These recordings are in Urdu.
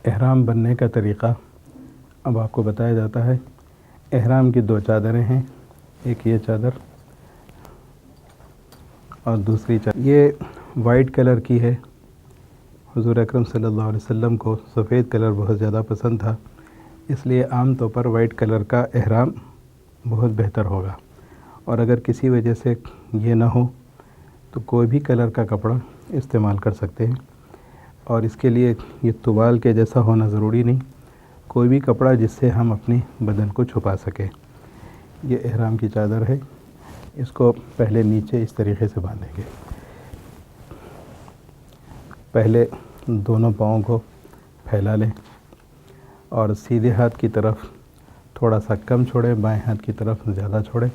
احرام بننے کا طریقہ اب آپ کو بتایا جاتا ہے۔ احرام کی دو چادریں ہیں، ایک یہ چادر اور دوسری چادر یہ وائٹ کلر کی ہے۔ حضور اکرم صلی اللہ علیہ وسلم کو سفید کلر بہت زیادہ پسند تھا، اس لیے عام طور پر وائٹ کلر کا احرام بہت بہتر ہوگا، اور اگر کسی وجہ سے یہ نہ ہو تو کوئی بھی کلر کا کپڑا استعمال کر سکتے ہیں، اور اس کے لیے یہ طوال کے جیسا ہونا ضروری نہیں، کوئی بھی کپڑا جس سے ہم اپنی بدن کو چھپا سکیں۔ یہ احرام کی چادر ہے، اس کو پہلے نیچے اس طریقے سے باندھیں گے۔ پہلے دونوں پاؤں کو پھیلا لیں اور سیدھے ہاتھ کی طرف تھوڑا سا کم چھوڑیں، بائیں ہاتھ کی طرف زیادہ چھوڑیں،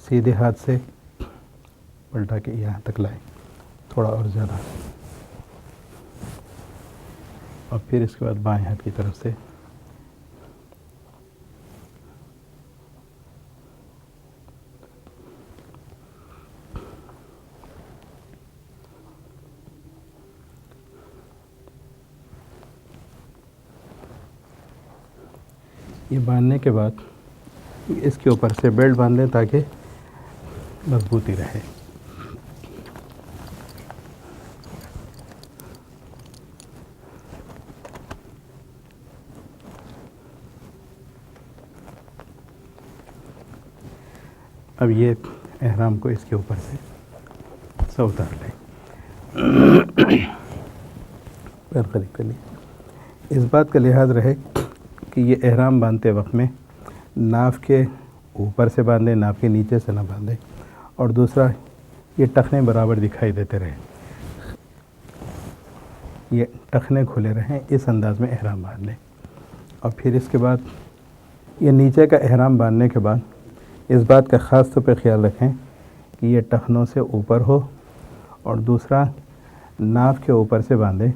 سیدھے ہاتھ سے پلٹا کے یہاں تک لائیں، تھوڑا اور زیادہ، اور پھر اس کے بعد بائیں ہاتھ کی طرف سے یہ باندھنے کے بعد اس کے اوپر سے بیلٹ باندھ لیں تاکہ مضبوطی رہے۔ اب یہ احرام کو اس کے اوپر سے اتار لیں، پیر قریب کر لیں۔ اس بات کا لحاظ رہے کہ یہ احرام باندھتے وقت میں ناف کے اوپر سے باندھیں، ناف کے نیچے سے نہ باندھیں، اور دوسرا یہ ٹخنے برابر دکھائی دیتے رہیں، یہ ٹخنے کھلے رہیں، اس انداز میں احرام باندھ لیں۔ اور پھر اس کے بعد یہ نیچے کا احرام باندھنے کے بعد اس بات کا خاص طور پہ خیال رکھیں کہ یہ ٹخنوں سے اوپر ہو، اور دوسرا ناف کے اوپر سے باندھیں۔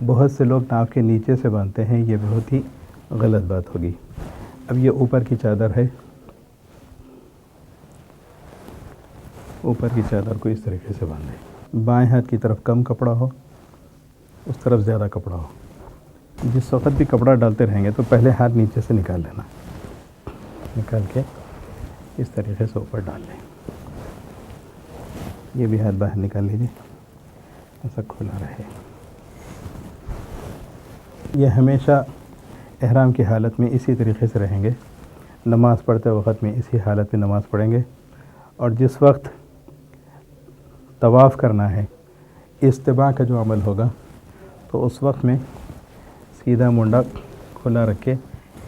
بہت سے لوگ ناف کے نیچے سے باندھتے ہیں، یہ بہت ہی غلط بات ہوگی۔ اب یہ اوپر کی چادر ہے، اوپر کی چادر کو اس طریقے سے باندھیں۔ بائیں ہاتھ کی طرف کم کپڑا ہو، اس طرف زیادہ کپڑا ہو۔ جس وقت بھی کپڑا ڈالتے رہیں گے تو پہلے ہاتھ نیچے سے نکال لینا، نکال کے اس طریقے سے اوپر ڈال لیں۔ یہ بھی ہاتھ باہر نکال لیجیے، ایسا کھلا رہے۔ یہ ہمیشہ احرام کی حالت میں اسی طریقے سے رہیں گے، نماز پڑھتے وقت میں اسی حالت میں نماز پڑھیں گے، اور جس وقت طواف کرنا ہے، استباع کا جو عمل ہوگا، تو اس وقت میں سیدھا منڈا کھلا رکھ کے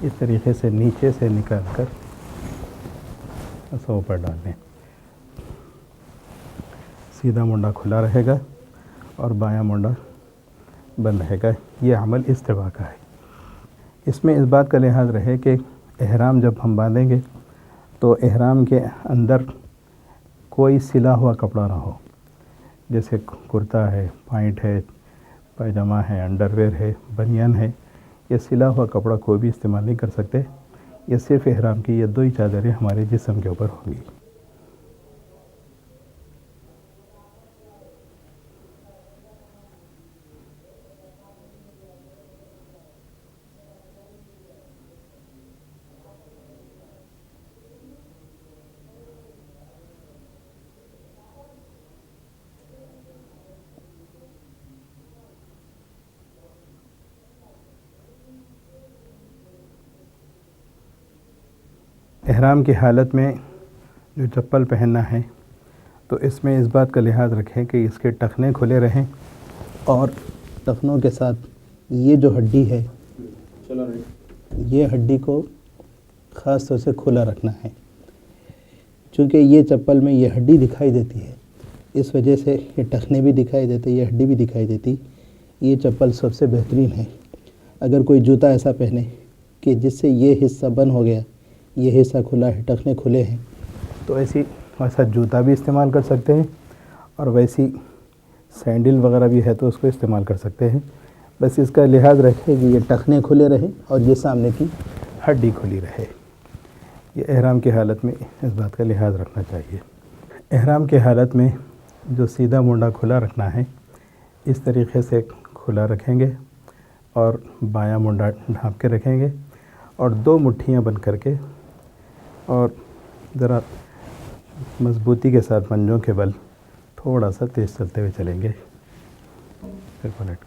اس طریقے سے نیچے سے نکال کر ایسا اوپر ڈال دیں۔ سیدھا منڈا کھلا رہے گا اور بایاں منڈا بند رہے گا۔ یہ عمل استباع کا ہے۔ اس میں اس بات کا لحاظ رہے کہ احرام جب ہم باندھیں گے تو احرام کے اندر کوئی سلا ہوا کپڑا نہ ہو، جیسے کرتا ہے، پائنٹ ہے، پائجامہ ہے، انڈر ویئر ہے، بنیان ہے، یہ سلا ہوا کپڑا کوئی بھی استعمال نہیں کر سکتے۔ یہ صرف احرام کی یہ دو ہی چادریں ہمارے جسم کے اوپر ہوں گی۔ احرام کی حالت میں جو چپل پہننا ہے تو اس میں اس بات کا لحاظ رکھیں کہ اس کے ٹخنے کھلے رہیں، اور ٹخنوں کے ساتھ یہ جو ہڈی ہے، یہ ہڈی کو خاص طور سے کھلا رکھنا ہے، چونکہ یہ چپل میں یہ ہڈی دکھائی دیتی ہے، اس وجہ سے یہ ٹخنے بھی دکھائی دیتے، یہ ہڈی بھی دکھائی دیتی۔ یہ چپل سب سے بہترین ہے۔ اگر کوئی جوتا ایسا پہنے کہ جس سے یہ حصہ بند ہو گیا، یہ حصہ کھلا ہے، ٹخنے کھلے ہیں، تو ویسا جوتا بھی استعمال کر سکتے ہیں، اور ویسی سینڈل وغیرہ بھی ہے تو اس کو استعمال کر سکتے ہیں۔ بس اس کا لحاظ رکھے کہ یہ ٹخنے کھلے رہیں اور یہ سامنے کی ہڈی کھلی رہے۔ یہ احرام کی حالت میں اس بات کا لحاظ رکھنا چاہیے۔ احرام کی حالت میں جو سیدھا منڈا کھلا رکھنا ہے، اس طریقے سے کھلا رکھیں گے، اور بایاں منڈا ڈھانپ کے رکھیں گے اور 2 مٹھیاں بند کر کے اور ذرا مضبوطی کے ساتھ پنجوں کے بل تھوڑا سا تیز چلتے ہوئے چلیں گے. پھر پلٹ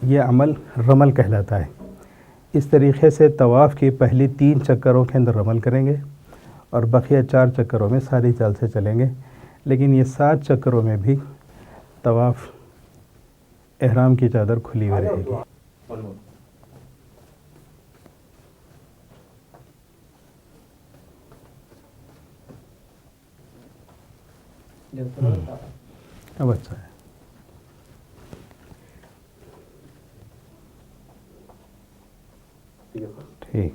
یہ عمل رمل کہلاتا ہے. اس طریقے سے طواف کی پہلی 3 چکروں کے اندر رمل کریں گے اور بقیہ 4 چکروں میں ساری چال سے چلیں گے. لیکن یہ 7 چکروں میں بھی طواف احرام کی چادر کھلی ہوئی رہے گی. اب اچھا ہے. ٹھیک.